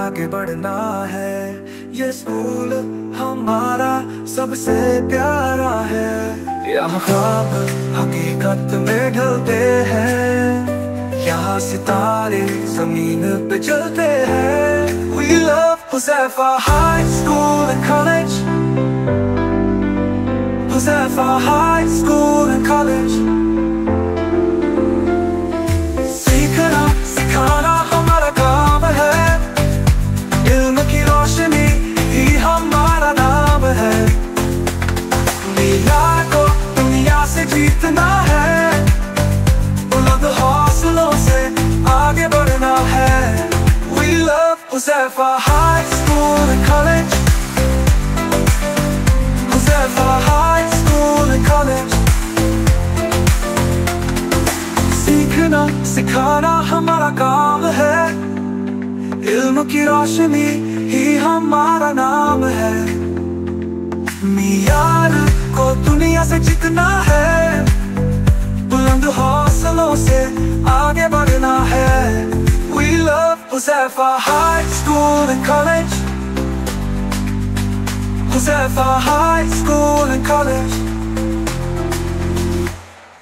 आगे बढ़ना है। ये स्कूल हमारा सबसे प्यारा है। यहाँ ख्वाब हकीकत में ढलते हैं, यहाँ सितारे जमीन पे चलते हैं। We love Huzaifa High School and College, Huzaifa High School and College। सीखना सिखाना हमारा काम है, इल्म की रोशनी ही हमारा नाम है। दुनिया को दुनिया से जीतना है, बुलंद हौसलों से आगे बढ़ना है। We love Huzaifa High School and College, Huzaifa High School and College। सीखना सिखाना हमारा काम है, इल्म की रोशनी ही हमारा नाम है। मियार को दुनिया से जीतना है, बुलंद हौसलों से आगे बढ़ना है। We love Huzaifa High School and College, Huzaifa High School and College।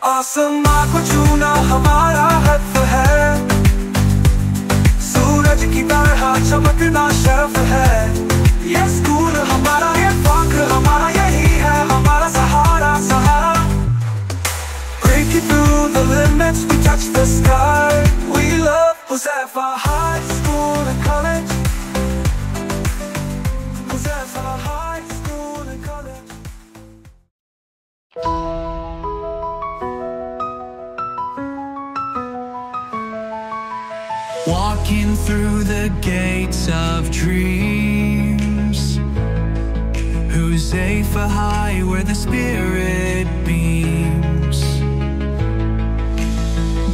आसमां को छूना हमारा हक है, सूरज की तरह चमकना शर्फ है। ये स्कूल हमारा, ये फख्र हमारा, यही है हमारा सहारा सहारा। Breaking through the limits, we touch the sky। We love Huzaifa High School and College, Huzaifa High School and College। Walking through the gates of dreams, Huzaifa High, where the spirit beams.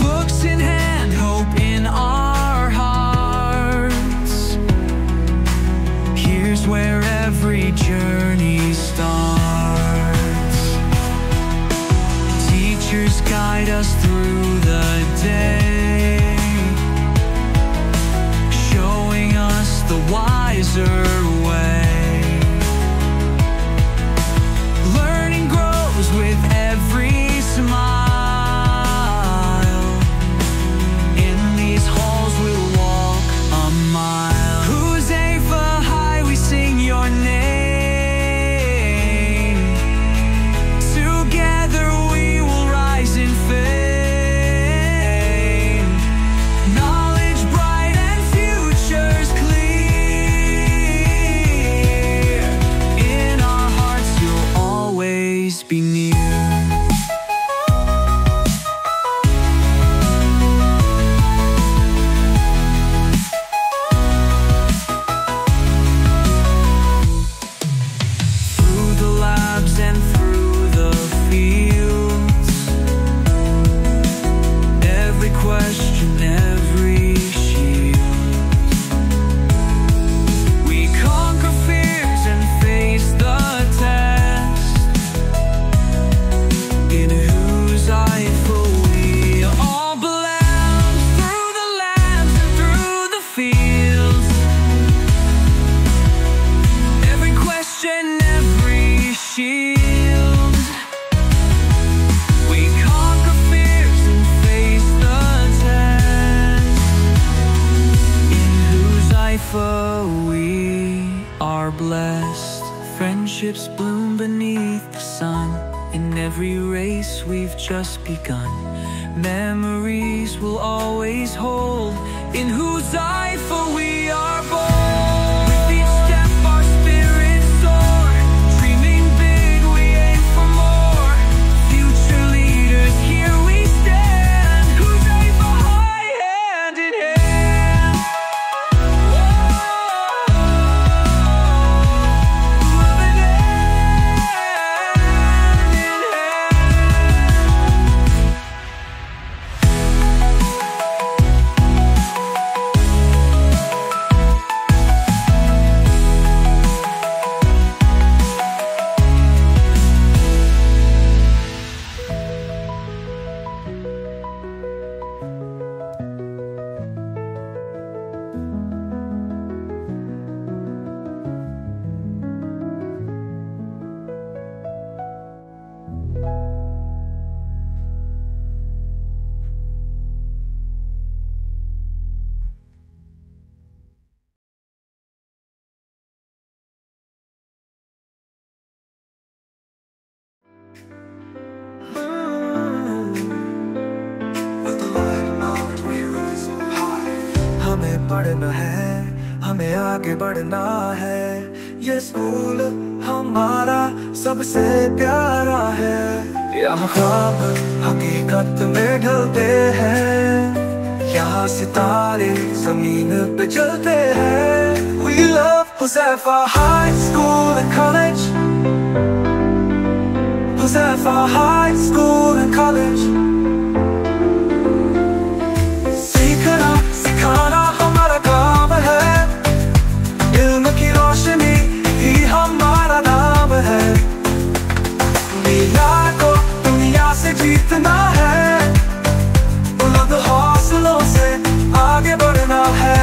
Books in hand, hope in our hearts. Here's where every journey starts. Teachers guide us through the day, showing us the wiser way. Learning grows with every smile. In these halls we'll walk a mile. Huzaifa High, we sing your name. Together we will rise in fame. Knowledge bright and futures clear. In our hearts you'll always be near. Through the labs and through the fields, every question, every shield. We conquer fears and face the test. In Huzaifa we all belong. Through the labs and through the fields, every question, every shield. We conquer fears and face the test. In Huzaifa we are blessed. Friendships bloom beneath the sun. In every race we've just begun. Memories will always hold. In Huzaifa we are born. With each step our spirits soar. Dreaming big, we aim for more. Future leaders, here we stand. Huzaifa High, hand in hand. Loving hand in hand. पढ़ना है, हमें आगे बढ़ना है। ये school हमारा सबसे प्यारा है। यहाँ ख्वाब हकीकत में ढलते हैं, यहाँ सितारे जमीन पे चलते हैं। We love Huzaifa High School and College, Huzaifa High School and College। सीखना सिखाना हमारा काम है, इल्म की रोशनी ही हमारा नाम है। दुनिया को दुनिया से जीतना है, बुलंद हौसलों से आगे बढ़ना है।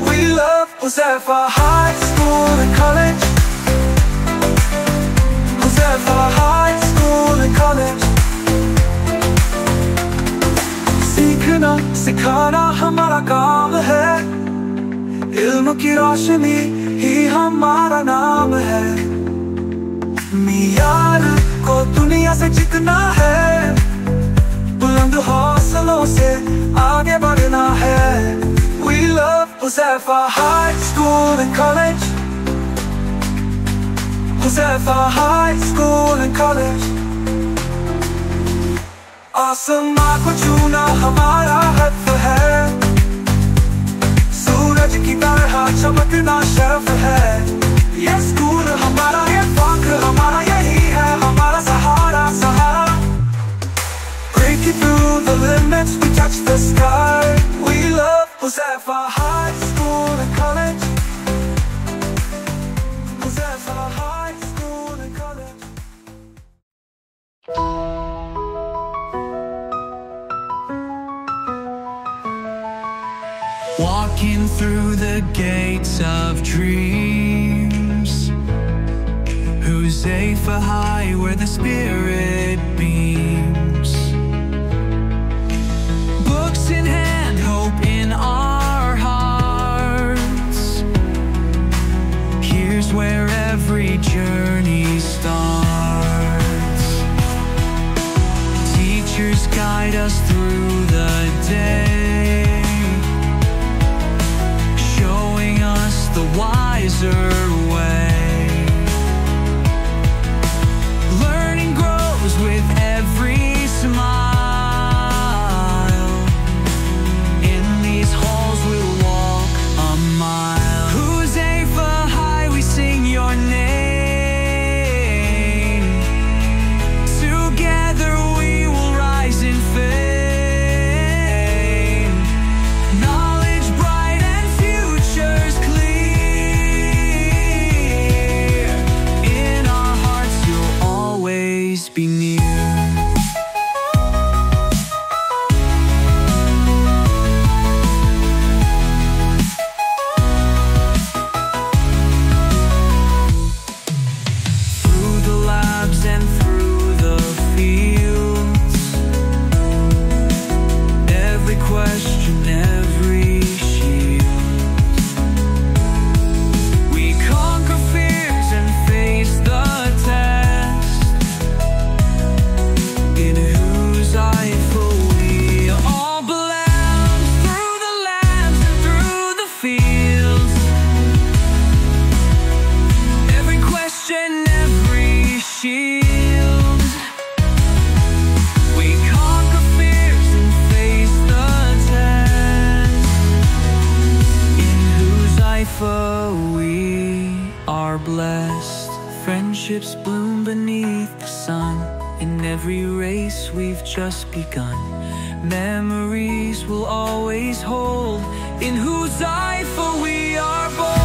We love Huzaifa High School and College, Huzaifa High School and College। सीखना सिखाना हमारा काम है, इल्म की रोशनी ही हमारा नाम है। मियार को दुनिया से जीतना है, बुलंद हौसलों से आगे बढ़ना है। We love Huzaifa High School and College, Huzaifa High School and College। आसमां को छूना हमारा हक है, सूरज की तरह चमकना शर्फ है। ये स्कूल हमारा, ये फख्र हमारा, यही है हमारा सहारा सहारा। Breaking through the limits, we touch the sky। We love Huzaifa High School and College, Huzaifa High School and College। Walking through the gates of dreams, Huzaifa High, where the spirit beams. Books in hand, hope in our hearts. Here's where every journey starts. Teachers guide us through the day, showing us the wiser way. Learning grows with every smile. In these halls we'll walk a mile. Huzaifa High, we sing your name. Together we will rise in fame. Knowledge bright and futures clear. In our hearts you'll always be near. Through the labs and through the fields, every question, every shield, we conquer fears and face the test. In Huzaifa we all belong. Through the labs and through the fields, every question, every shield, we conquer fears and face the test. In Huzaifa we are blessed. Friendships bloom beneath the sun. In every race we've just begun. Memories will always hold. In Huzaifa we are born.